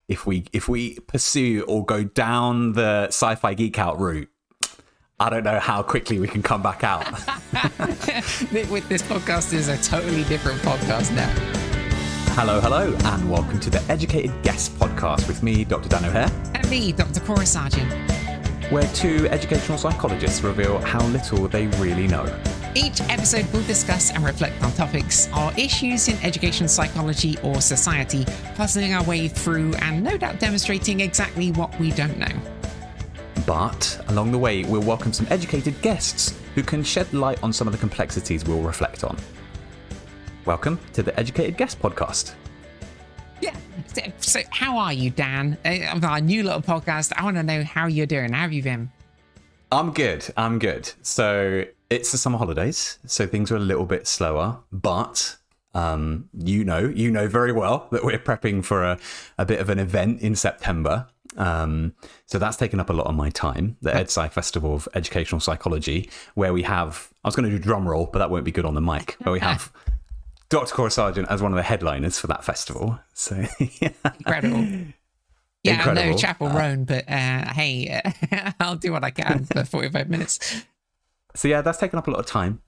if we pursue or go down the sci-fi geek out route, I don't know how quickly we can come back out. With this podcast is a totally different podcast now. Hello, and welcome to the Educated Guest podcast with me, Dr. Dan O'Hare. And me, Dr. Cora Sargeant. Where two educational psychologists reveal how little they really know. Each episode will discuss and reflect on topics or issues in education, psychology, or society, puzzling our way through and no doubt demonstrating exactly what we don't know. But along the way, we'll welcome some educated guests who can shed light on some of the complexities we'll reflect on. Welcome to the Educated Guest podcast. Yeah. So how are you, Dan? Our new little podcast. I want to know how you're doing. How have you been? I'm good. So it's the summer holidays, so things are a little bit slower, but you know very well that we're prepping for a bit of an event in September. So that's taken up a lot of my time, the EdSci Festival of Educational Psychology, where we have, I was going to do drum roll, but that won't be good on the mic, where we have Dr. Cora Sargeant as one of the headliners for that festival. So yeah. Incredible. Yeah, Incredible. no Chapel Roan, but hey, I'll do what I can for 45 minutes. So yeah, that's taken up a lot of time.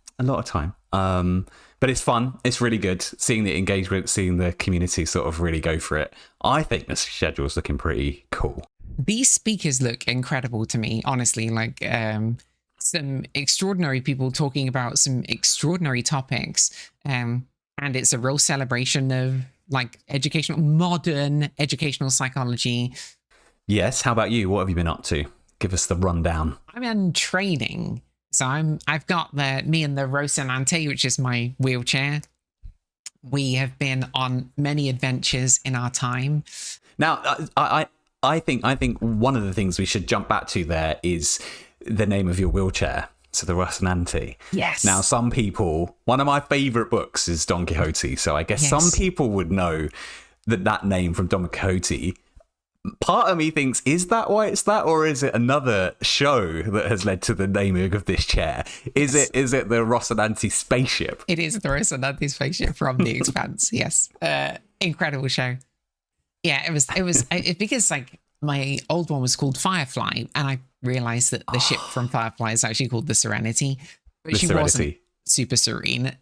But it's fun. It's really good seeing the engagement, seeing the community sort of really go for it. I think the schedule's looking pretty cool. These speakers look incredible to me, honestly. Like some extraordinary people talking about some extraordinary topics. And it's a real celebration of like modern educational psychology. Yes. How about you? What have you been up to? Give us the rundown. I'm in training. So I've got me and the Rocinante, which is my wheelchair. We have been on many adventures in our time. Now, I think one of the things we should jump back to there is the name of your wheelchair. So the Rocinante. Yes. Now, some people, one of my favorite books is Don Quixote. So I guess some people would know that name from Don Quixote. Part of me thinks, is that why it's that, or is it another show that has led to the naming of this chair? Is it the Rocinante spaceship? It is the Rocinante spaceship from The Expanse. Yes, incredible show. Yeah, it was because like my old one was called Firefly, and I realized that the ship from Firefly is actually called the Serenity, but she wasn't super serene.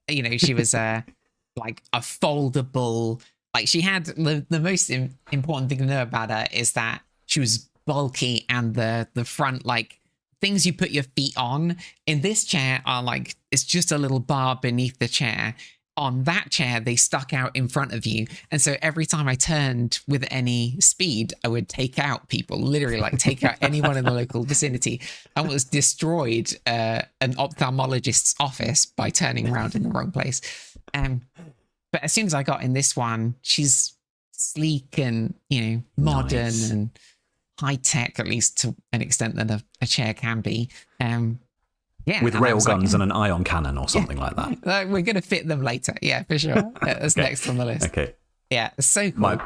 She was like a foldable. Like she had the most important thing to know about her is that she was bulky, and the front, like things you put your feet on in this chair are like, it's just a little bar beneath the chair. On that chair, they stuck out in front of you. And so every time I turned with any speed, I would take out people, literally like take out anyone in the local vicinity. I almost destroyed an ophthalmologist's office by turning around in the wrong place. But as soon as I got in this one, she's sleek and, modern nice. And high tech, at least to an extent that a chair can be. With rail guns and an ion cannon or something like that. We're going to fit them later. Yeah, for sure. That's next on the list. Okay. Yeah, it's so cool.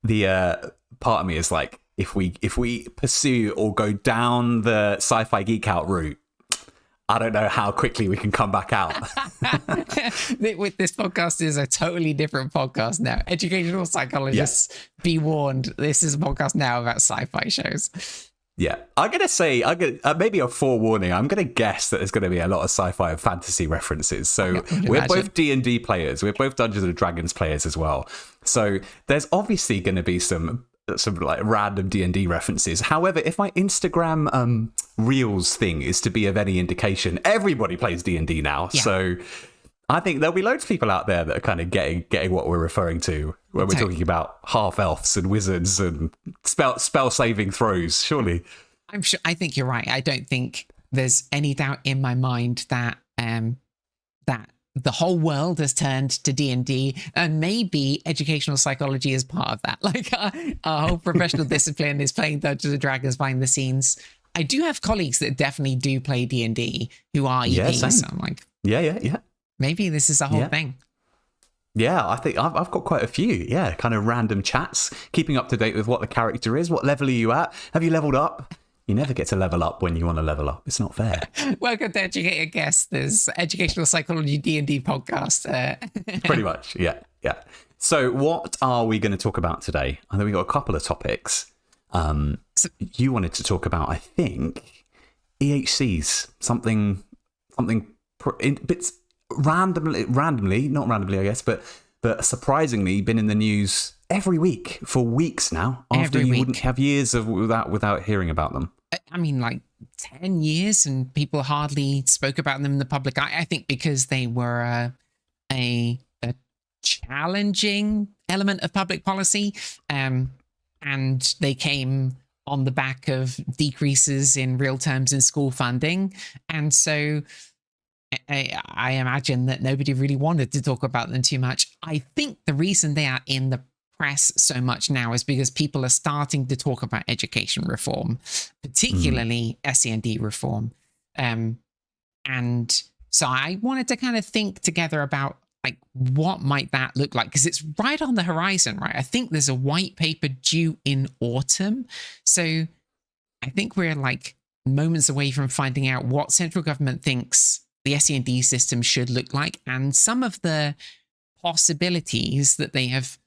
The part of me is like, if we pursue or go down the sci-fi geek out route, I don't know how quickly we can come back out. With this podcast is a totally different podcast now. Educational psychologists, be warned. This is a podcast now about sci-fi shows. Yeah, I'm going to say, maybe a forewarning, I'm going to guess that there's going to be a lot of sci-fi and fantasy references. So we're both D&D players. We're both Dungeons and Dragons players as well. So there's obviously going to be some like random D&D references. However, if my Instagram Reels thing is to be of any indication, everybody plays D&D now. Yeah. So I think there'll be loads of people out there that are kind of getting what we're referring to when we're talking about half elves and wizards and spell saving throws. Surely, I'm sure. I think you're right. I don't think there's any doubt in my mind that that the whole world has turned to D&D, and maybe educational psychology is part of that. Like our whole professional discipline is playing Dungeons and Dragons behind the scenes. I do have colleagues that definitely do play D&D who are EPs. So I'm like, yeah. Maybe this is a whole thing. Yeah, I think I've got quite a few. Yeah, kind of random chats, keeping up to date with what the character is. What level are you at? Have you leveled up? You never get to level up when you want to level up. It's not fair. Welcome to Educated Guests, this Educational Psychology D&D podcast. Pretty much, yeah. So what are we going to talk about today? I think we've got a couple of topics. You wanted to talk about, I think, EHCs, something bits randomly, not randomly, I guess, but surprisingly been in the news every week for weeks now, after you wouldn't have years of without hearing about them. I mean, like 10 years, and people hardly spoke about them in the public eye. I think because they were a challenging element of public policy, and they came on the back of decreases in real terms in school funding. And so I imagine that nobody really wanted to talk about them too much. I think the reason they are in the press so much now is because people are starting to talk about education reform, particularly SEND reform. And so I wanted to kind of think together about, like, what might that look like? Because it's right on the horizon, right? I think there's a white paper due in autumn. So I think we're like moments away from finding out what central government thinks the SEND system should look like, and some of the possibilities that they have.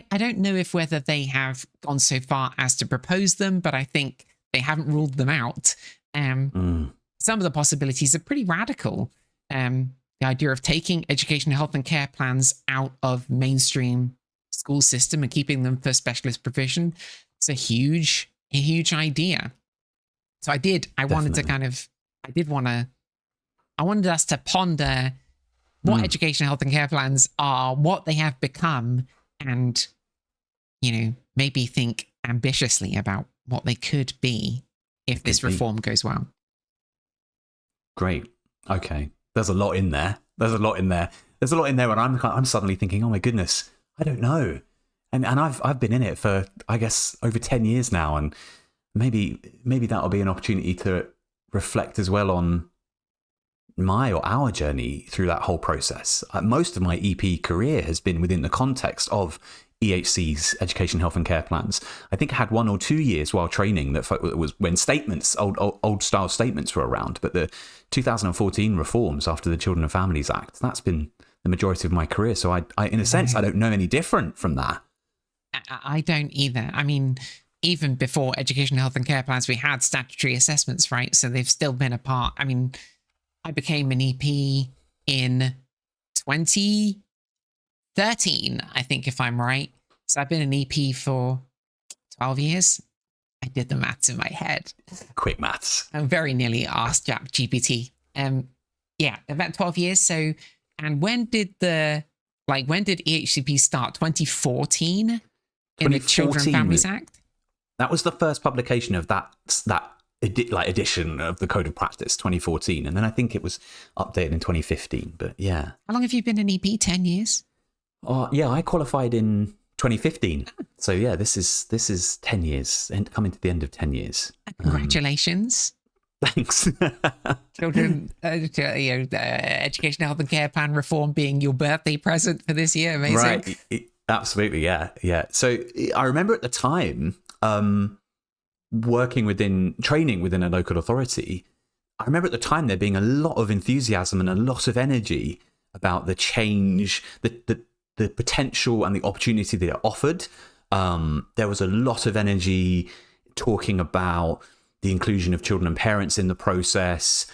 I don't know if whether they have gone so far as to propose them, but I think they haven't ruled them out. Some of the possibilities are pretty radical. The idea of taking education, health and care plans out of mainstream school system and keeping them for specialist provision. It's a huge idea. So I wanted us to ponder what education, health and care plans are, what they have become, and, maybe think ambitiously about what they could be if this reform goes well. Great. Okay. There's a lot in there. And I'm suddenly thinking, oh my goodness, I don't know. And I've been in it for, I guess, over 10 years now. And maybe that'll be an opportunity to reflect as well on my or our journey through that whole process. Most of my EP career has been within the context of EHCs, education, health and care plans. I think I had 1 or 2 years while training that was when old style statements were around. But the 2014 reforms after the Children and Families Act, that's been the majority of my career. So I in a sense, I don't know any different from that. I don't either. I mean, even before education, health and care plans, we had statutory assessments, right? So they've still been a part. I mean, I became an EP in 2013, I think, if I'm right. So I've been an EP for 12 years. I did the maths in my head. Quick maths. I'm very nearly asked GPT. Yeah, about 12 years. So, and when did EHCP start? 2014 in the Children and Families Act? That was the first publication of that edition of the Code of Practice, 2014, and then I think it was updated in 2015. But yeah, how long have you been an EP? 10 years? Yeah, I qualified in 2015. So yeah, this is 10 years and coming to the end of 10 years. Congratulations. Thanks. Children, education, health and care plan reform being your birthday present for this year. Amazing. Right. Absolutely. Yeah. So I remember at the time, training within a local authority, I remember at the time there being a lot of enthusiasm and a lot of energy about the change, the potential and the opportunity that it offered. There was a lot of energy talking about the inclusion of children and parents in the process,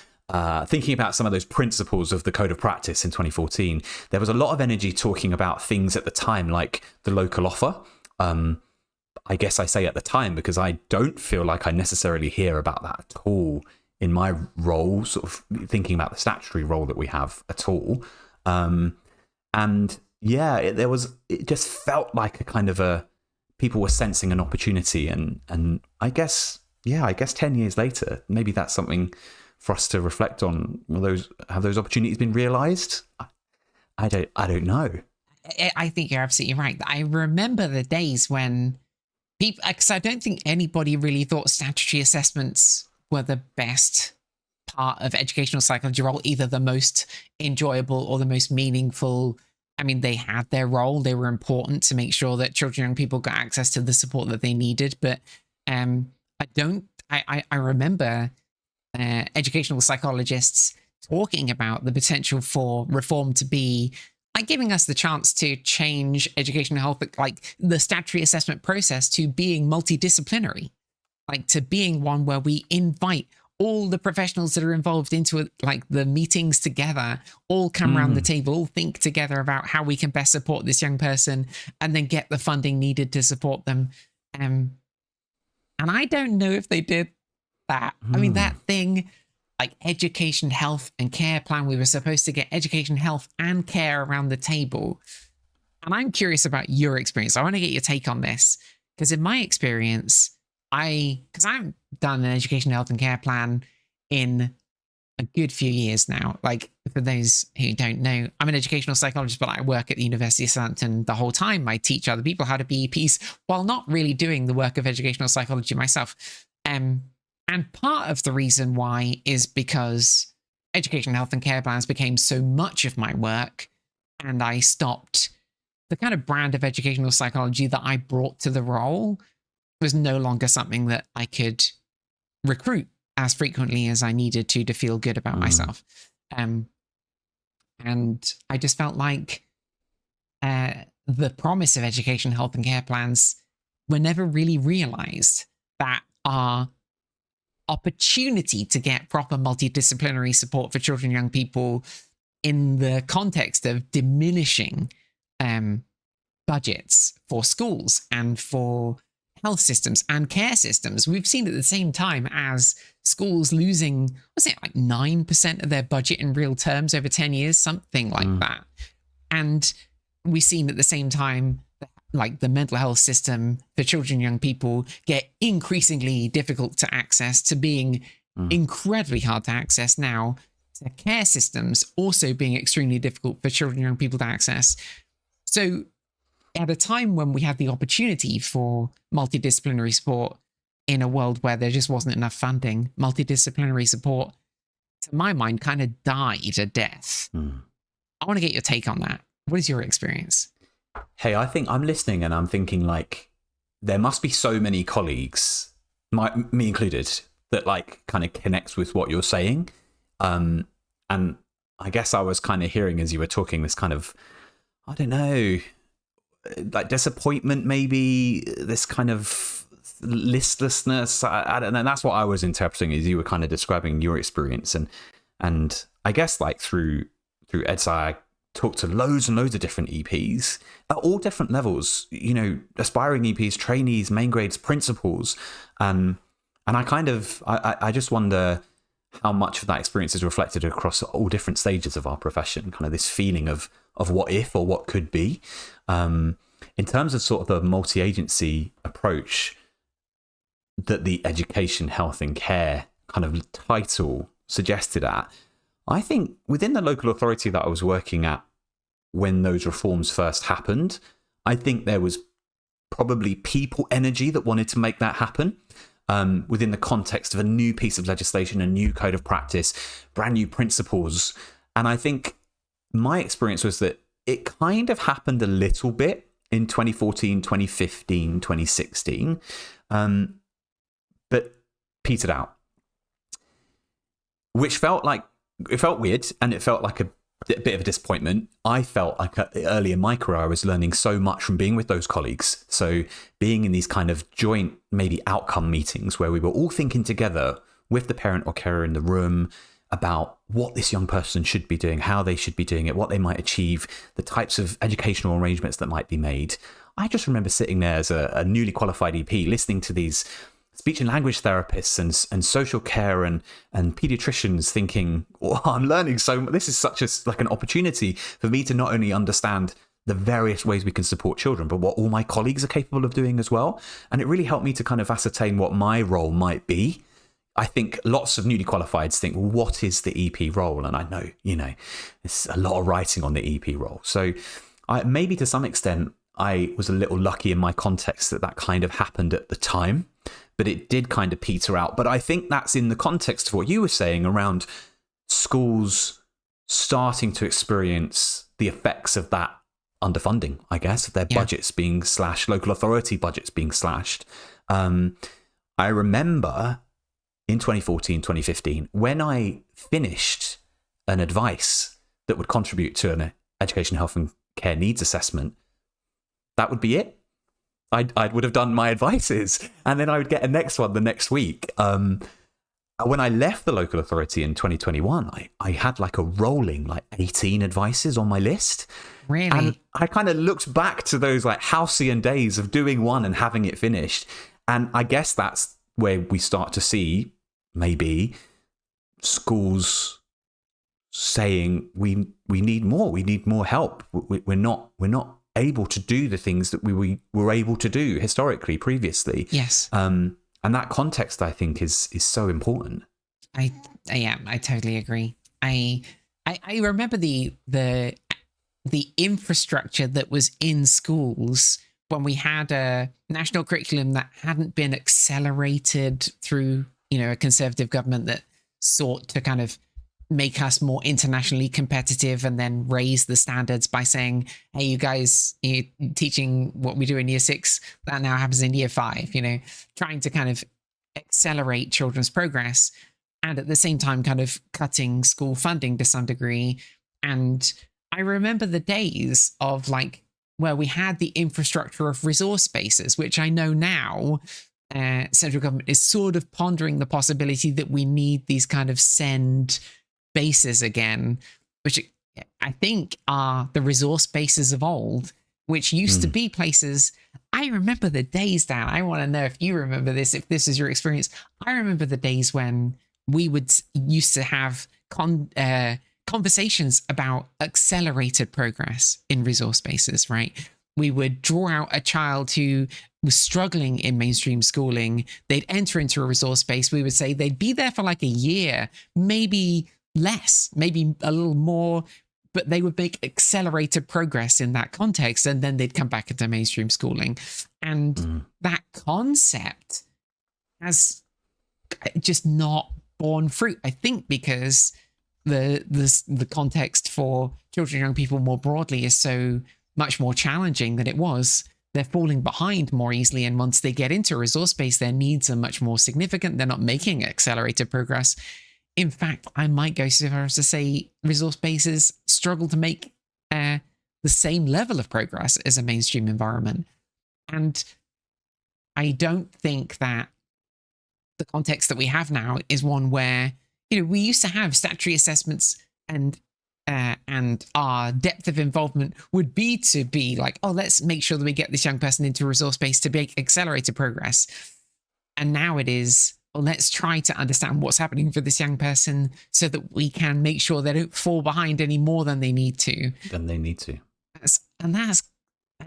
thinking about some of those principles of the Code of Practice in 2014. There was a lot of energy talking about things at the time like the local offer. I guess I say at the time because I don't feel like I necessarily hear about that at all in my role, sort of thinking about the statutory role that we have at all. And yeah, it just felt like a kind of people were sensing an opportunity. And I guess 10 years later, maybe that's something for us to reflect on. Have those opportunities been realized? I don't know. I think you're absolutely right. I remember the days when people, because I don't think anybody really thought statutory assessments were the best part of educational psychology role, either the most enjoyable or the most meaningful. I mean, they had their role. They were important to make sure that children and young people got access to the support that they needed. But I remember educational psychologists talking about the potential for reform to be like giving us the chance to change educational health, like the statutory assessment process, to being multidisciplinary, like to being one where we invite all the professionals that are involved into it, like the meetings together, all come around the table, all think together about how we can best support this young person and then get the funding needed to support them. And I don't know if they did that. I mean, that thing, like education, health and care plan, we were supposed to get education, health and care around the table. And I'm curious about your experience. I want to get your take on this, because in my experience, because I've done an education, health and care plan in a good few years now. Like, for those who don't know, I'm an educational psychologist, but I work at the University of Southampton the whole time. I teach other people how to be EPs while not really doing the work of educational psychology myself. And part of the reason why is because education, health and care plans became so much of my work, and I stopped the kind of brand of educational psychology that I brought to the role was no longer something that I could recruit as frequently as I needed to feel good about myself. And I just felt like the promise of education, health and care plans were never really realized, that our opportunity to get proper multidisciplinary support for children and young people in the context of diminishing budgets for schools and for health systems and care systems. We've seen at the same time as schools losing, was it like 9% of their budget in real terms over 10 years, something like that. And we've seen at the same time like the mental health system for children and young people get increasingly difficult to access, to being incredibly hard to access now, to care systems also being extremely difficult for children and young people to access. So at a time when we had the opportunity for multidisciplinary support in a world where there just wasn't enough funding, multidisciplinary support, to my mind, kind of died a death. I want to get your take on that. What is your experience? Hey, I think I'm listening and I'm thinking, like, there must be so many colleagues, me included, that like kind of connects with what you're saying. And I guess I was kind of hearing as you were talking this kind of, I don't know, like disappointment, maybe this kind of listlessness. I don't know. That's what I was interpreting as you were kind of describing your experience. And I guess like through EdSci, I talked to loads and loads of different EPs at all different levels, you know, aspiring EPs, trainees, main grades, principals. And I just wonder how much of that experience is reflected across all different stages of our profession, kind of this feeling of what if or what could be. In terms of sort of the multi-agency approach that the education, health and care kind of title suggested at, I think within the local authority that I was working at when those reforms first happened, I think there was probably people energy that wanted to make that happen. Within the context of a new piece of legislation, a new code of practice, brand new principles. And I think my experience was that it kind of happened a little bit in 2014, 2015, 2016, but petered out, which felt weird, and it felt like a bit of a disappointment. I felt like early in my career, I was learning so much from being with those colleagues. So being in these kind of joint, maybe outcome meetings where we were all thinking together with the parent or carer in the room about what this young person should be doing, how they should be doing it, what they might achieve, the types of educational arrangements that might be made. I just remember sitting there as a newly qualified EP, listening to these speech and language therapists and social care and pediatricians, thinking, oh, I'm learning so much. This is such like an opportunity for me to not only understand the various ways we can support children, but what all my colleagues are capable of doing as well. And it really helped me to kind of ascertain what my role might be. I think lots of newly qualifieds think, well, what is the EP role? And I know, there's a lot of writing on the EP role. So maybe to some extent, I was a little lucky in my context that kind of happened at the time, but it did kind of peter out. But I think that's in the context of what you were saying around schools starting to experience the effects of that underfunding, I guess, of their budgets being slashed, local authority budgets being slashed. I remember in 2014, 2015, when I finished an advice that would contribute to education, health and care needs assessment, that would be it. I would have done my advices, and then I would get a next one the next week. When I left the local authority in 2021, I had like a rolling like 18 advices on my list. Really? And I kind of looked back to those like halcyon days of doing one and having it finished. And I guess that's where we start to see maybe schools saying we need more help. We're not able to do the things that we were able to do historically previously. Yes. And that context, I think, is so important. I totally agree. I remember the infrastructure that was in schools when we had a national curriculum that hadn't been accelerated through, a conservative government that sought to kind of make us more internationally competitive and then raise the standards by saying, hey, you guys, you're teaching what we do in year 6, that now happens in year 5, trying to kind of accelerate children's progress and at the same time kind of cutting school funding to some degree. And I remember the days of like where we had the infrastructure of resource spaces, which I know now central government is sort of pondering the possibility that we need these kind of send bases again, which I think are the resource bases of old, which used to be places. I remember the days, Dan. I want to know if you remember this, if this is your experience. I remember the days when we used to have conversations about accelerated progress in resource bases, right? We would draw out a child who was struggling in mainstream schooling. They'd enter into a resource base. We would say they'd be there for like a year, maybe less, maybe a little more, but they would make accelerated progress in that context. And then they'd come back into mainstream schooling. And that concept has just not borne fruit, I think, because the context for children and young people more broadly is so much more challenging than it was. They're falling behind more easily. And once they get into a resource base, their needs are much more significant. They're not making accelerated progress. In fact, I might go so far as to say resource bases struggle to make the same level of progress as a mainstream environment. And I don't think that the context that we have now is one where, we used to have statutory assessments and our depth of involvement would be to be like, oh, let's make sure that we get this young person into a resource base to make accelerated progress. And now it is, well, let's try to understand what's happening for this young person so that we can make sure they don't fall behind any more than they need to. That's, I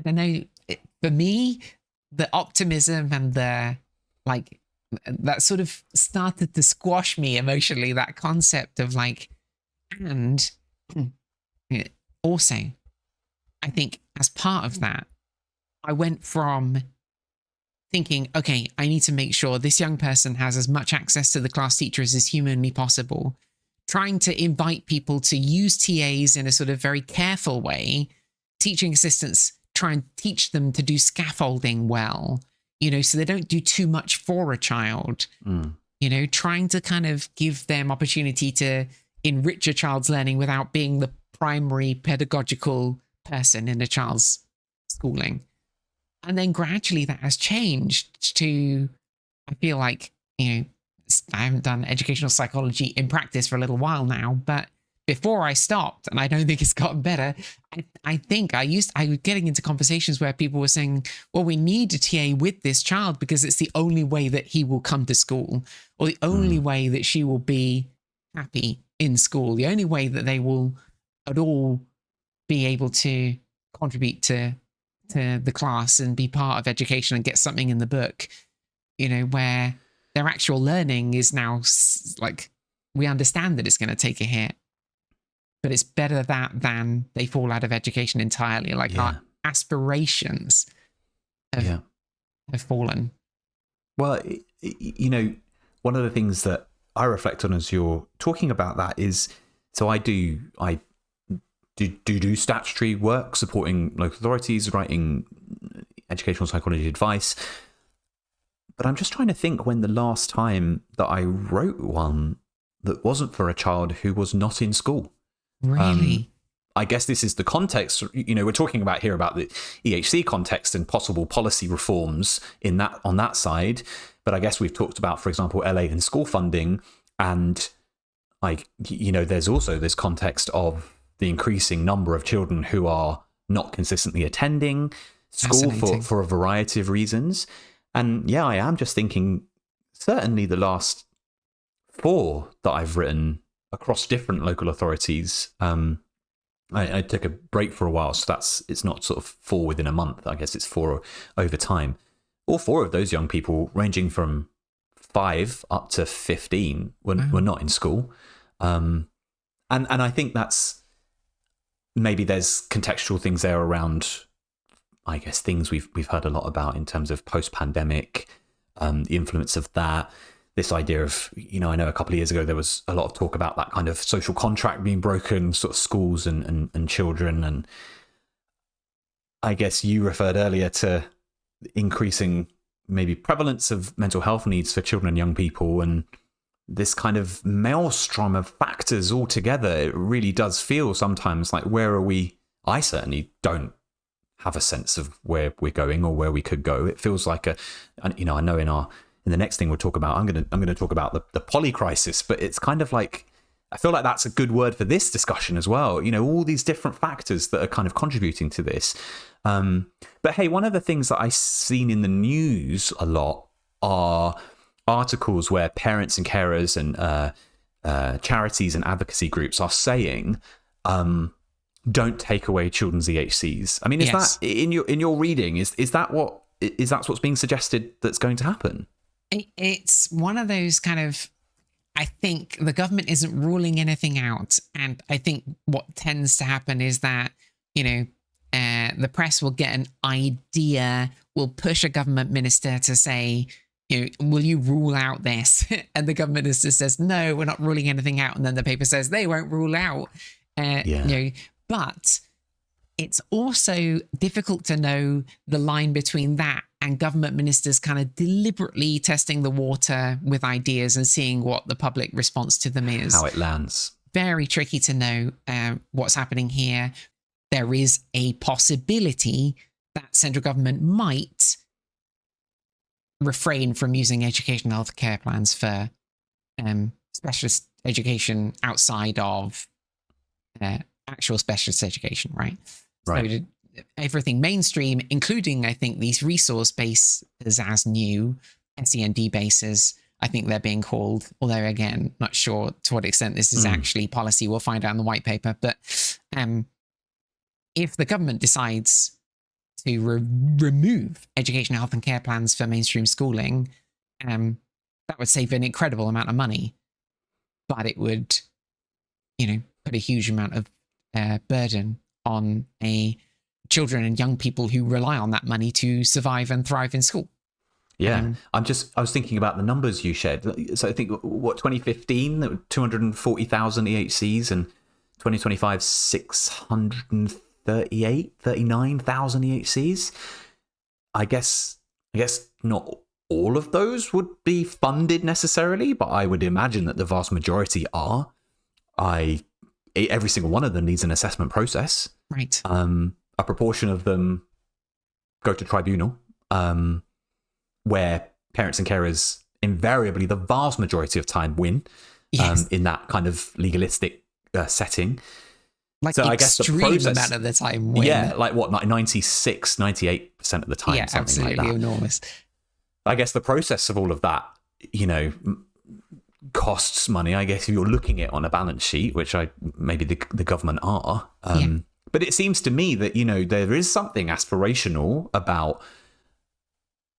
don't know, for me, the optimism and the that sort of started to squash me emotionally, that concept of and also, I think as part of that, I went from thinking, okay, I need to make sure this young person has as much access to the class teacher as is humanly possible, trying to invite people to use TAs in a sort of very careful way, teaching assistants, try and teach them to do scaffolding well, so they don't do too much for a child, trying to kind of give them opportunity to enrich a child's learning without being the primary pedagogical person in a child's schooling. And then gradually that has changed to, I feel like, I haven't done educational psychology in practice for a little while now, but before I stopped, and I don't think it's gotten better, I think I was getting into conversations where people were saying, well, we need a TA with this child because it's the only way that he will come to school, or the only way that she will be happy in school, the only way that they will at all be able to contribute to the class and be part of education and get something in the book, where their actual learning is now we understand that it's going to take a hit, but it's better that than they fall out of education entirely. Our aspirations have fallen. Well, one of the things that I reflect on as you're talking about that is, so I do statutory work supporting local authorities, writing educational psychology advice. But I'm just trying to think when the last time that I wrote one that wasn't for a child who was not in school. Really? I guess this is the context. We're talking about here about the EHC context and possible policy reforms on that side. But I guess we've talked about, for example, LA and school funding, and there's also this context of the increasing number of children who are not consistently attending school for a variety of reasons. And I am just thinking, certainly the last 4 that I've written across different local authorities, I took a break for a while, so it's not sort of 4 within a month. I guess it's 4 over time. All 4 of those young people, ranging from 5 up to 15, were not in school. And I think that's, maybe there's contextual things there around, I guess, things we've heard a lot about in terms of post-pandemic, the influence of that. This idea of, I know a couple of years ago there was a lot of talk about that kind of social contract being broken, sort of schools and children. And I guess you referred earlier to increasing maybe prevalence of mental health needs for children and young people, and this kind of maelstrom of factors altogether. It really does feel sometimes like, where are we? I certainly don't have a sense of where we're going or where we could go. It feels like I know in the next thing we'll talk about, I'm going to talk about the poly crisis, but it's kind of like, I feel like that's a good word for this discussion as well. All these different factors that are kind of contributing to this. But hey, one of the things that I've seen in the news a lot are articles where parents and carers and charities and advocacy groups are saying, don't take away children's EHCs. I mean, is that in your reading? Is that what's being suggested that's going to happen? It's one of those kind of, I think the government isn't ruling anything out. And I think what tends to happen is that, the press will get an idea, will push a government minister to say, will you rule out this? And the government minister says, no, we're not ruling anything out. And then the paper says they won't rule out. But it's also difficult to know the line between that and government ministers kind of deliberately testing the water with ideas and seeing what the public response to them is. How it lands. Very tricky to know what's happening here. There is a possibility that central government might refrain from using educational health care plans for specialist education outside of actual specialist education, right? Right. So everything mainstream, including, I think, these resource bases as new SEND bases, I think they're being called, although again, not sure to what extent this is actually policy. We'll find out in the white paper. But if the government decides to remove education, health and care plans for mainstream schooling, that would save an incredible amount of money, but it would, put a huge amount of burden on children and young people who rely on that money to survive and thrive in school. Yeah, I was thinking about the numbers you shared. So I think, 2015, there were 240,000 EHCs, and 2025, 39,000 EHCs. I guess not all of those would be funded necessarily, but I would imagine that the vast majority are. Every single one of them needs an assessment process. Right. A proportion of them go to tribunal, where parents and carers invariably, the vast majority of time, win. In that kind of legalistic setting. So I guess the process amount of the time win. Yeah, like what, 96, 98% of the time. Yeah, something absolutely like that. Enormous. I guess the process of all of that, costs money. I guess if you're looking at on a balance sheet, which maybe the government are. But it seems to me that, there is something aspirational about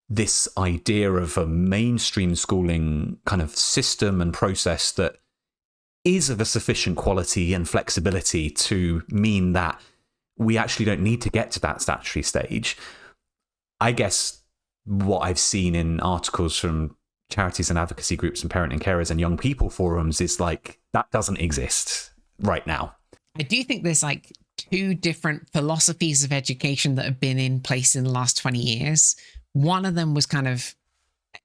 this idea of a mainstream schooling kind of system and process that is of a sufficient quality and flexibility to mean that we actually don't need to get to that statutory stage. I guess what I've seen in articles from charities and advocacy groups and parent and carers and young people forums is like, that doesn't exist right now. I do think there's like 2 different philosophies of education that have been in place in the last 20 years. One of them was kind of,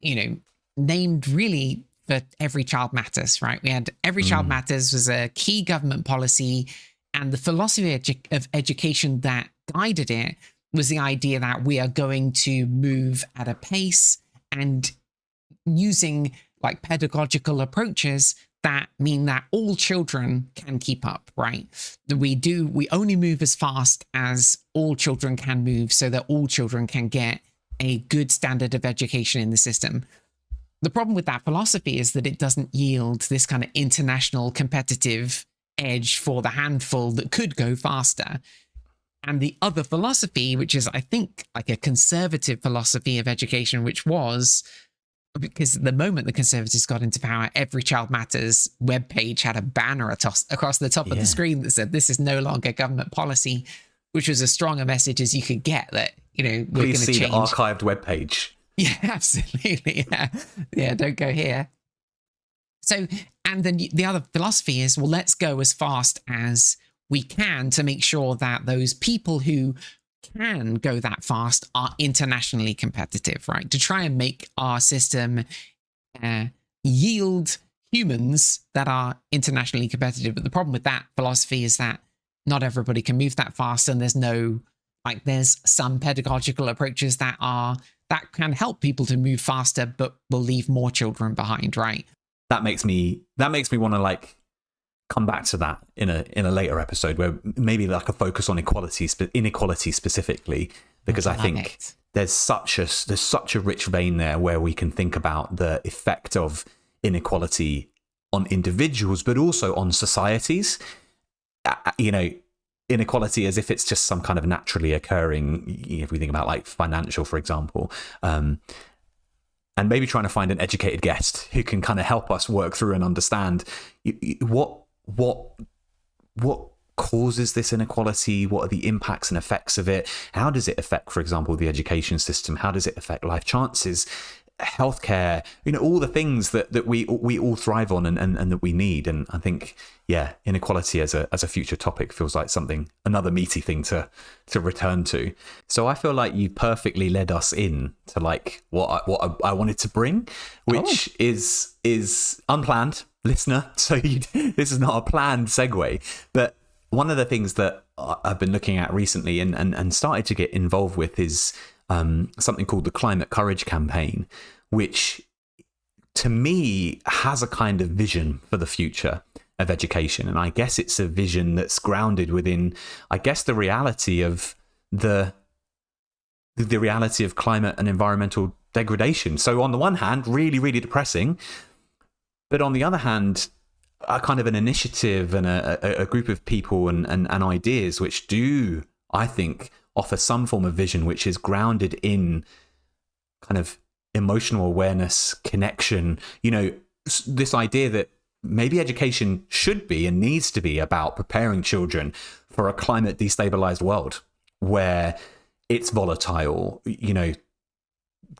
named really for Every Child Matters, right? We had Every Child Matters was a key government policy, And the philosophy of education that guided it was the idea that we are going to move at a pace and using like pedagogical approaches that mean that all children can keep up, right? We only move as fast as all children can move so that all children can get a good standard of education in the system. The problem with that philosophy is that it doesn't yield this kind of international competitive edge for the handful that could go faster. And the other philosophy, which is, I think, like a conservative philosophy of education, which was, because the moment the Conservatives got into power, Every Child Matters webpage had a banner across the top of the screen that said, "This is no longer government policy," which was as strong a message as you could get that, we're going to change. Please see the archived webpage. Yeah, absolutely. Yeah, don't go here. So, and then the other philosophy is, well, let's go as fast as we can to make sure that those people who can go that fast are internationally competitive, right? To try and make our system yield humans that are internationally competitive. But the problem with that philosophy is that not everybody can move that fast, and there's some pedagogical approaches that can help people to move faster, but will leave more children behind, right? That makes me want to come back to that in a later episode, where maybe like a focus on inequality specifically, because I think there's such a rich vein there where we can think about the effect of inequality on individuals, but also on societies. Inequality as if it's just some kind of naturally occurring, if we think about like financial, for example, and maybe trying to find an educated guest who can kind of help us work through and understand what causes this inequality, what are the impacts and effects of it, how does it affect, for example, the education system, how does it affect life chances, healthcare, all the things that we all thrive on and that we need. And I think, inequality as a future topic feels like another meaty thing to return to. So I feel like you perfectly led us in to like what I wanted to bring, which is unplanned, listener. So this is not a planned segue, but one of the things that I've been looking at recently and started to get involved with is something called the Climate Courage campaign, which to me has a kind of vision for the future of education. And I guess it's a vision that's grounded within, I guess, the reality of the reality of climate and environmental degradation. So on the one hand, really, really depressing, but on the other hand, a kind of an initiative and a group of people and ideas which do, I think, offer some form of vision which is grounded in kind of emotional awareness, connection, this idea that maybe education should be and needs to be about preparing children for a climate destabilized world where it's volatile,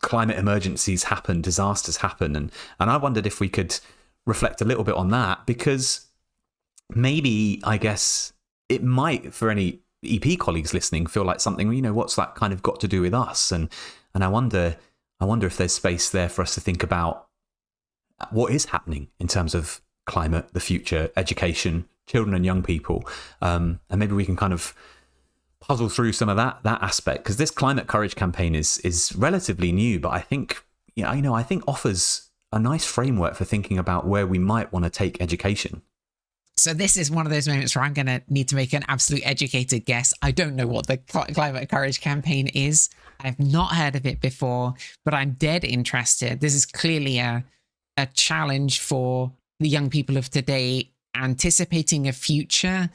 climate emergencies happen, disasters happen. And I wondered if we could reflect a little bit on that, because maybe, I guess, it might, for any EP colleagues listening, feel like something, what's that kind of got to do with us? And I wonder if there's space there for us to think about what is happening in terms of climate, the future, education, children and young people. And maybe we can kind of puzzle through some of that aspect, because this Climate Courage campaign is relatively new, but I think, I think offers a nice framework for thinking about where we might want to take education. So this is one of those moments where I'm going to need to make an absolute educated guess. I don't know what the Climate Courage campaign is. I've not heard of it before, but I'm dead interested. This is clearly a challenge for the young people of today. Anticipating a future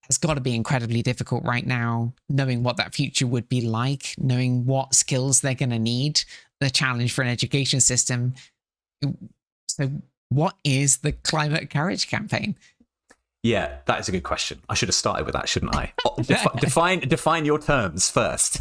has got to be incredibly difficult right now, knowing what that future would be like, knowing what skills they're going to need, the challenge for an education system. So what is the Climate Courage campaign? Yeah, that is a good question. I should have started with that, shouldn't I? Define your terms first.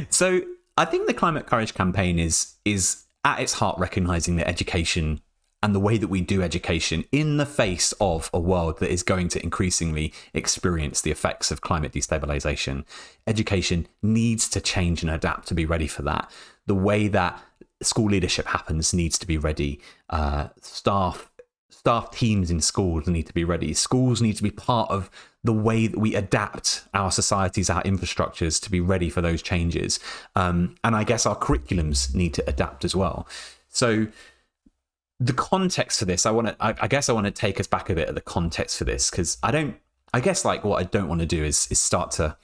So I think the Climate Courage campaign is at its heart recognizing that education and the way that we do education in the face of a world that is going to increasingly experience the effects of climate destabilization. Education needs to change and adapt to be ready for that. The way that school leadership happens needs to be ready. Staff, staff teams in schools need to be ready. Schools need to be part of the way that we adapt our societies, our infrastructures to be ready for those changes. And I guess our curriculums need to adapt as well. So the context for this, I guess I want to take us back a bit at the context for this, because I guess like what I don't want to do is start to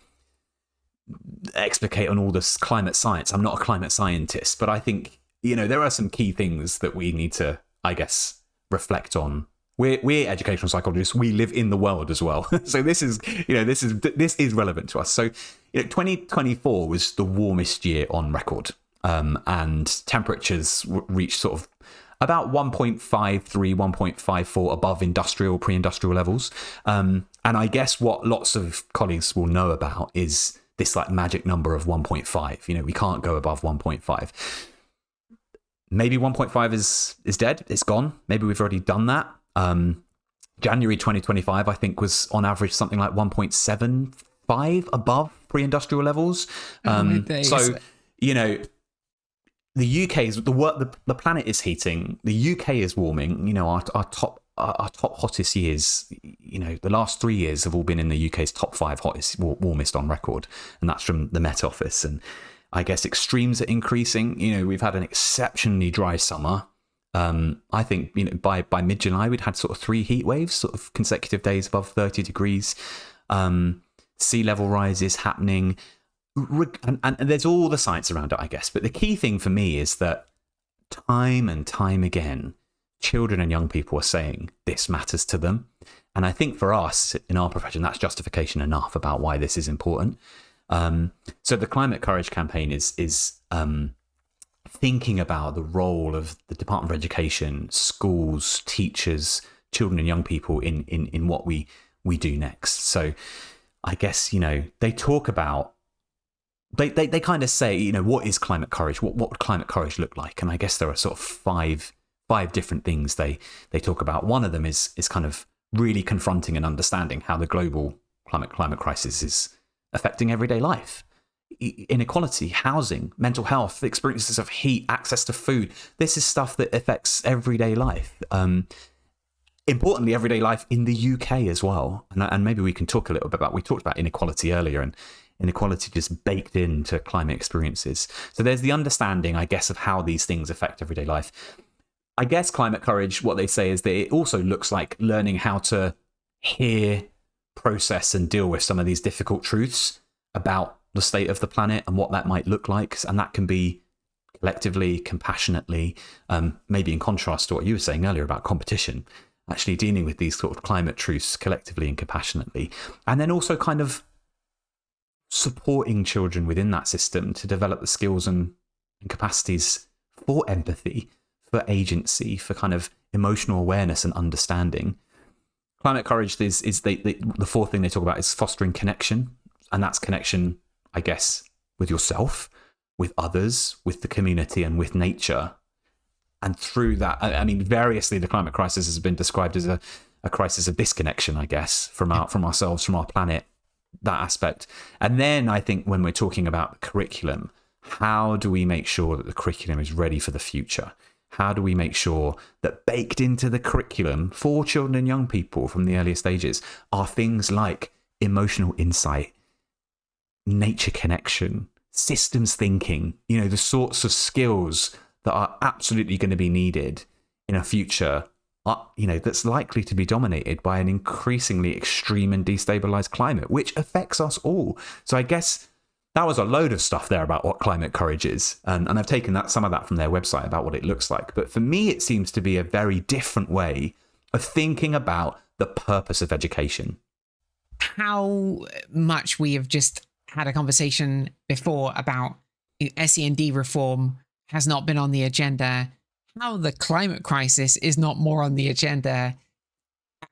explicate on all this climate science. I'm not a climate scientist, but I think, there are some key things that we need to, I guess, reflect on. We're educational psychologists. We live in the world as well. So this is relevant to us. So 2024 was the warmest year on record, and temperatures reached sort of about 1.53, 1.54 above pre-industrial levels. And I guess what lots of colleagues will know about is this like magic number of 1.5. We can't go above 1.5. Maybe 1.5 is dead. It's gone. Maybe we've already done that. January 2025, I think, was on average something like 1.75 above pre-industrial levels. So, the UK is the planet is heating. The UK is warming. Our top hottest years. The last 3 years have all been in the UK's top 5 warmest on record, and that's from the Met Office. And I guess extremes are increasing. We've had an exceptionally dry summer. I think by mid-July we'd had sort of 3 heat waves, sort of consecutive days above 30 degrees. Sea level rises happening. And there's all the science around it, I guess. But the key thing for me is that time and time again, children and young people are saying this matters to them. And I think for us in our profession, that's justification enough about why this is important. So the Climate Courage campaign is thinking about the role of the Department of Education, schools, teachers, children and young people in what we do next. So I guess, they talk about, they kind of say, what is climate courage? What would climate courage look like? And I guess there are sort of five different things they talk about. One of them is kind of really confronting and understanding how the global climate crisis is affecting everyday life. Inequality, housing, mental health, experiences of heat, access to food. This is stuff that affects everyday life. Importantly, everyday life in the UK as well. And maybe we can talk a little bit we talked about inequality earlier, and inequality just baked into climate experiences. So there's the understanding, I guess, of how these things affect everyday life. I guess climate courage, what they say is that it also looks like learning how to hear, process and deal with some of these difficult truths about the state of the planet and what that might look like. And that can be collectively, compassionately, maybe in contrast to what you were saying earlier about competition, actually dealing with these sort of climate truths collectively and compassionately. And then also kind of supporting children within that system to develop the skills and capacities for empathy, for agency, for kind of emotional awareness and understanding. Climate courage is the fourth thing they talk about is fostering connection. And that's connection, I guess, with yourself, with others, with the community and with nature. And through that, I mean, variously, the climate crisis has been described as a crisis of disconnection, I guess, from ourselves, from our planet, that aspect. And then I think when we're talking about the curriculum, how do we make sure that the curriculum is ready for the future? How do we make sure that baked into the curriculum for children and young people from the earliest stages are things like emotional insight, nature connection, systems thinking, the sorts of skills that are absolutely going to be needed in a future, that's likely to be dominated by an increasingly extreme and destabilized climate, which affects us all. So I guess that was a load of stuff there about what climate courage is. And I've taken some of that from their website about what it looks like. But for me, it seems to be a very different way of thinking about the purpose of education. How much we have just had a conversation before about SEND reform has not been on the agenda, how the climate crisis is not more on the agenda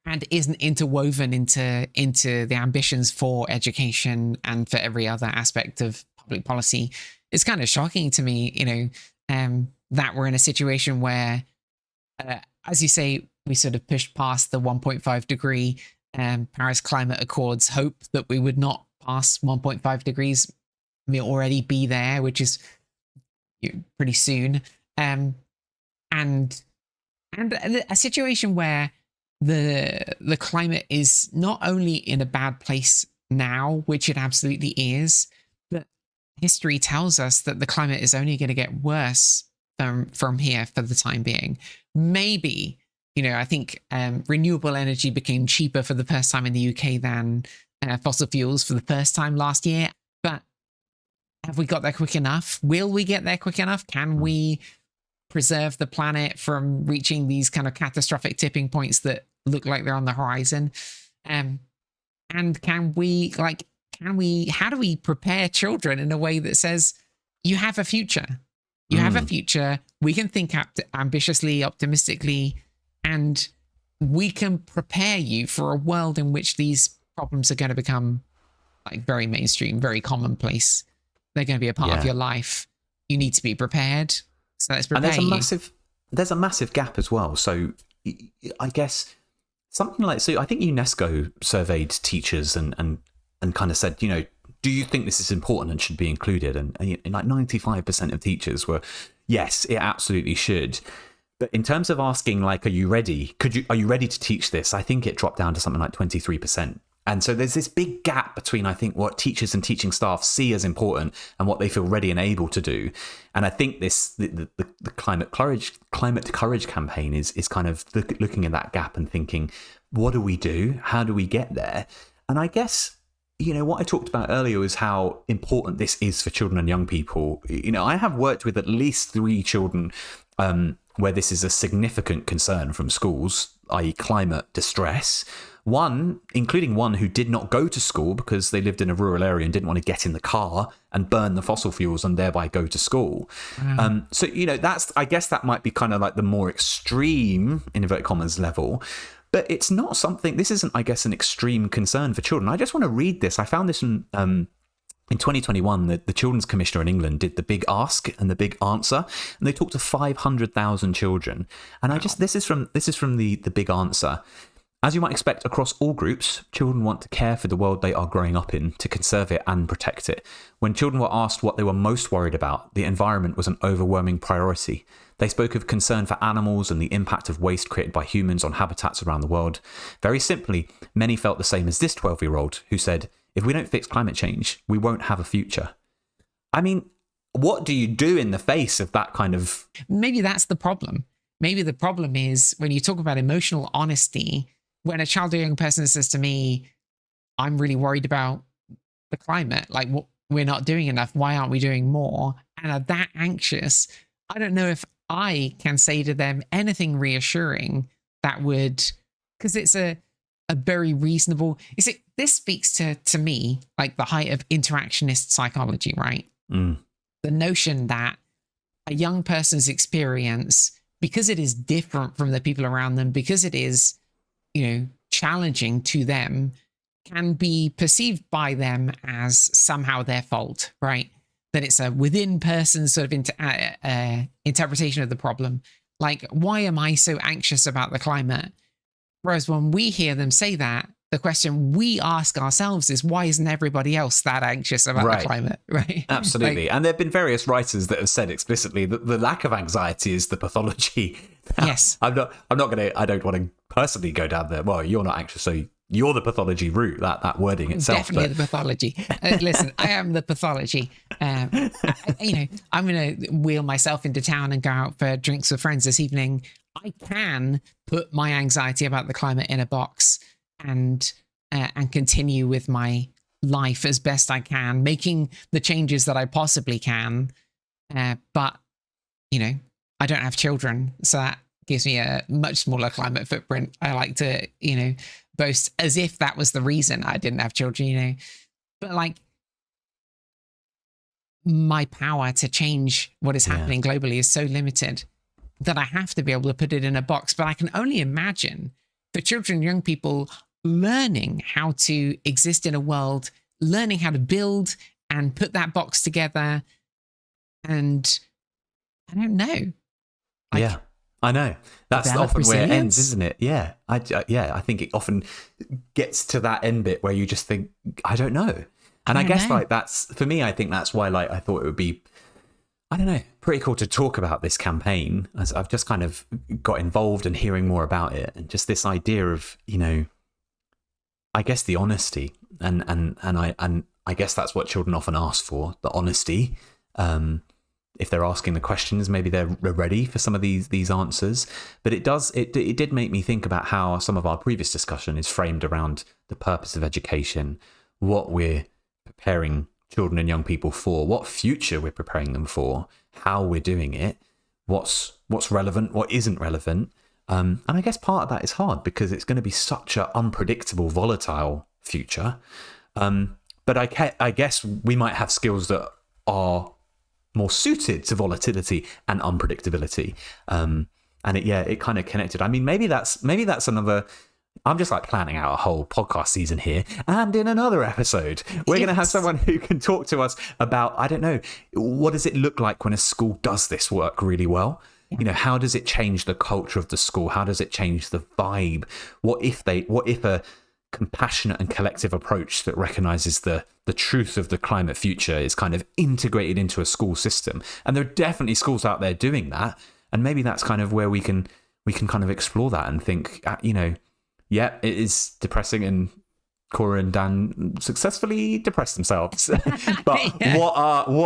and isn't interwoven into the ambitions for education and for every other aspect of public policy. It's kind of shocking to me, that we're in a situation where, as you say, we sort of pushed past the 1.5 degree Paris Climate Accords hope that we would not pass 1.5 degrees. May already be there, which is pretty soon. And And a situation where the climate is not only in a bad place now, which it absolutely is, but history tells us that the climate is only going to get worse from here for the time being. Maybe, I think renewable energy became cheaper for the first time in the UK than fossil fuels for the first time last year. But have we got there quick enough? Will we get there quick enough? Can we preserve the planet from reaching these kind of catastrophic tipping points that look like they're on the horizon? And how do we prepare children in a way that says, you have a future? You have a future. We can think ambitiously, optimistically, and we can prepare you for a world in which these problems are going to become like very mainstream, very commonplace. They're going to be a part of your life. You need to be prepared. So let's prepare there's a massive gap as well. So I guess something like, so I think UNESCO surveyed teachers and kind of said, do you think this is important and should be included? And like 95% of teachers were, yes, it absolutely should. But in terms of asking, like, are you ready? Are you ready to teach this? I think it dropped down to something like 23%. And so there's this big gap between, I think, what teachers and teaching staff see as important and what they feel ready and able to do. And I think the climate courage campaign is kind of looking at that gap and thinking, what do we do? How do we get there? And I guess, what I talked about earlier was how important this is for children and young people. I have worked with at least 3 children where this is a significant concern from schools, i.e. climate distress. Including one who did not go to school because they lived in a rural area and didn't want to get in the car and burn the fossil fuels and thereby go to school. Wow. So, I guess that might be kind of like the more extreme, in inverted commas, level. But it's not something, this isn't, I guess, an extreme concern for children. I just want to read this. I found this in 2021, the Children's Commissioner in England did the Big Ask and the Big Answer, and they talked to 500,000 children. And this is from the Big Answer. As you might expect, across all groups, children want to care for the world they are growing up in, to conserve it and protect it. When children were asked what they were most worried about, the environment was an overwhelming priority. They spoke of concern for animals and the impact of waste created by humans on habitats around the world. Very simply, many felt the same as this 12-year-old who said, if we don't fix climate change, we won't have a future. I mean, what do you do in the face of that kind of... Maybe that's the problem. Maybe the problem is when you talk about emotional honesty, when a child or young person says to me, I'm really worried about the climate, like we're not doing enough, why aren't we doing more? And are that anxious, I don't know if I can say to them anything reassuring that would, because it's a very reasonable, this speaks to me like the height of interactionist psychology, right? The notion that a young person's experience, because it is different from the people around them, because it is, challenging to them, can be perceived by them as somehow their fault, right? That it's a within person sort of interpretation of the problem. Like, why am I so anxious about the climate? Whereas when we hear them say that, the question we ask ourselves is, why isn't everybody else that anxious about the climate, right? Absolutely. And there have been various writers that have said explicitly that the lack of anxiety is the pathology. Yes. I don't want to personally go down there. Well, you're not anxious, so you're the pathology route, that wording itself. Definitely the pathology. Listen, I am the pathology. I'm going to wheel myself into town and go out for drinks with friends this evening. I can put my anxiety about the climate in a box and continue with my life as best I can, making the changes that I possibly can. But, I don't have children, so that gives me a much smaller climate footprint. I like to, boast as if that was the reason I didn't have children, But like, my power to change what is happening globally is so limited that I have to be able to put it in a box. But I can only imagine for children and young people learning how to exist in a world, learning how to build and put that box together. And I don't know. I know. That's often where it ends, isn't it? Yeah. I think it often gets to that end bit where you just think, I don't know. And I guess like that's, for me, I think that's why like I thought it would be, I don't know, pretty cool to talk about this campaign, as I've just kind of got involved and hearing more about it, and just this idea of, I guess the honesty, and I guess that's what children often ask for, the honesty. If they're asking the questions, maybe they're ready for some of these answers. But it did make me think about how some of our previous discussion is framed around the purpose of education, what we're preparing children and young people for, what future we're preparing them for, how we're doing it, what's relevant, what isn't relevant. And I guess part of that is hard because it's going to be such an unpredictable, volatile future. But I guess we might have skills that are more suited to volatility and unpredictability. And it kind of connected. I mean, maybe that's another. I'm just like planning out a whole podcast season here. And in another episode, we're going to have someone who can talk to us about, I don't know, what does it look like when a school does this work really well? How does it change the culture of the school? How does it change the vibe? What if a compassionate and collective approach that recognizes the truth of the climate future is kind of integrated into a school system? And there are definitely schools out there doing that. And maybe that's kind of where we can kind of explore that and think, yeah, it is depressing, and Cora and Dan successfully depress themselves. But yeah. what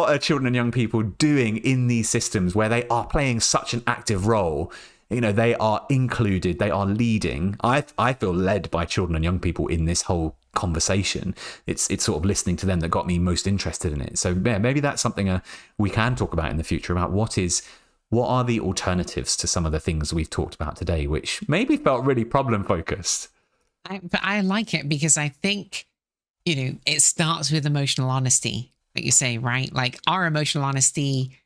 are children and young people doing in these systems where they are playing such an active role? They are included, they are leading. I feel led by children and young people in this whole conversation. It's sort of listening to them that got me most interested in it. So yeah, maybe that's something we can talk about in the future, about what are the alternatives to some of the things we've talked about today, which maybe felt really problem focused. But I like it because I think, it starts with emotional honesty, like you say, right? Like our emotional honesty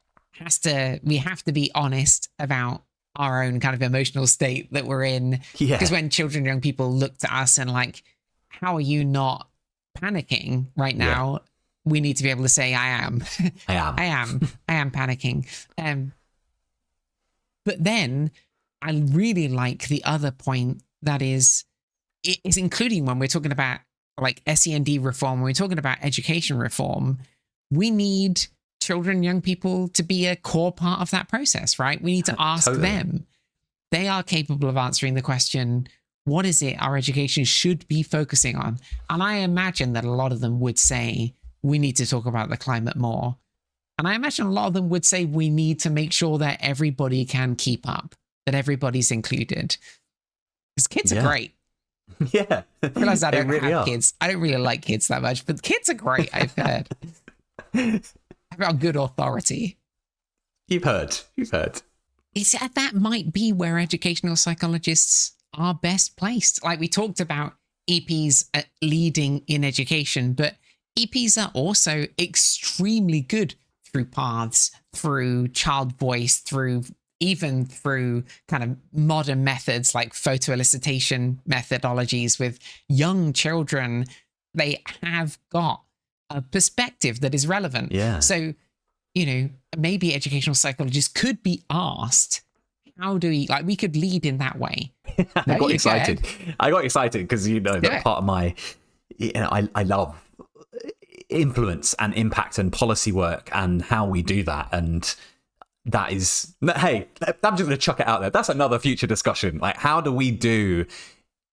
we have to be honest about our own kind of emotional state that we're in. Yeah. Because when children and young people look to us and like, how are you not panicking right now? Yeah. We need to be able to say, I am. I am panicking. But then I really like the other point that is including when we're talking about like SEND reform, when we're talking about education reform, we need children and young people to be a core part of that process, right? We need to ask them. They are capable of answering the question, what is it our education should be focusing on? And I imagine that a lot of them would say, we need to talk about the climate more. And I imagine a lot of them would say we need to make sure that everybody can keep up, that everybody's included. Because kids are great. Yeah. I realize I don't have kids. I don't really like kids that much, but kids are great, I've heard. I've got good authority. You've heard. That might be where educational psychologists are best placed. Like we talked about EPs leading in education, but EPs are also extremely good through paths, through child voice, even through kind of modern methods like photo elicitation methodologies with young children. They have got a perspective that is relevant. Yeah. So, maybe educational psychologists could be asked, how do we could lead in that way. I got excited because that part of my, I love influence and impact and policy work and how we do that. And that is, hey, I'm just going to chuck it out there. That's another future discussion. Like, how do we do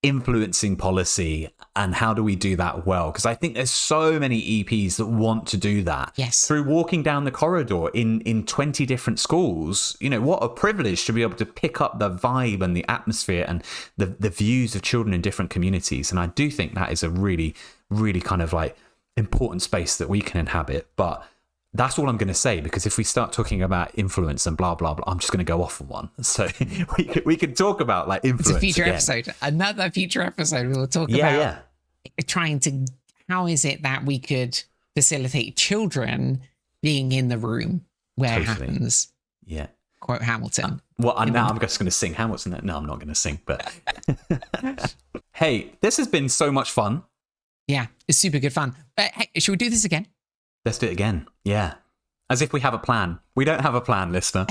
influencing policy and how do we do that well? Because I think there's so many EPs that want to do that. Yes. Through walking down the corridor in 20 different schools. What a privilege to be able to pick up the vibe and the atmosphere and the views of children in different communities. And I do think that is a really, really kind of like important space that we can inhabit. But that's all I'm going to say, because if we start talking about influence and blah, blah, blah, I'm just going to go off on one. So we can talk about like influence. It's a future again. Episode. Another future episode. We'll talk about how is it that we could facilitate children being in the room where it happens. Yeah. Quote Hamilton. Now I'm just going to sing Hamilton. No, I'm not going to sing, but hey, this has been so much fun. Yeah, it's super good fun. Hey, should we do this again? Let's do it again. Yeah. As if we have a plan. We don't have a plan, listener.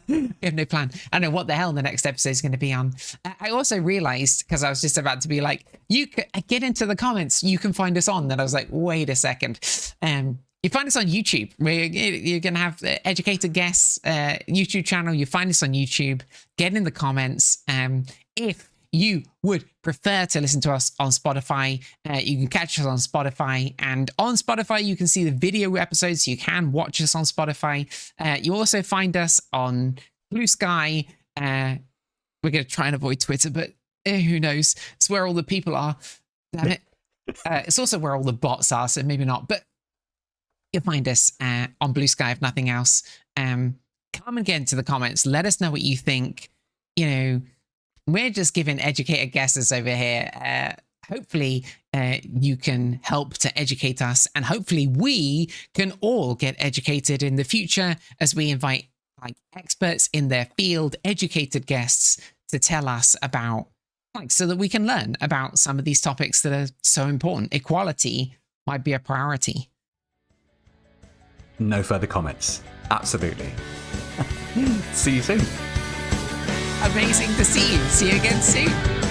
We have no plan. I don't know what the hell the next episode is going to be on. I also realized, because I was just about to be like, you get into the comments, you can find us on. Then I was like, wait a second. You find us on YouTube. You're going to have Educated Guests YouTube channel. You find us on YouTube. Get in the comments. If you would prefer to listen to us on Spotify, you can catch us on Spotify. And on Spotify, you can see the video episodes. You can watch us on Spotify. You also find us on Blue Sky. We're going to try and avoid Twitter, but who knows? It's where all the people are. Damn it. It's also where all the bots are, so maybe not. But you'll find us on Blue Sky, if nothing else. Come and get into the comments. Let us know what you think. You know, we're just giving educated guesses over here. Hopefully, you can help to educate us, and hopefully we can all get educated in the future as we invite like experts in their field, educated guests to tell us about, like, so that we can learn about some of these topics that are so important. Equality might be a priority. No further comments. Absolutely. See you soon. Amazing to see you. See you again soon.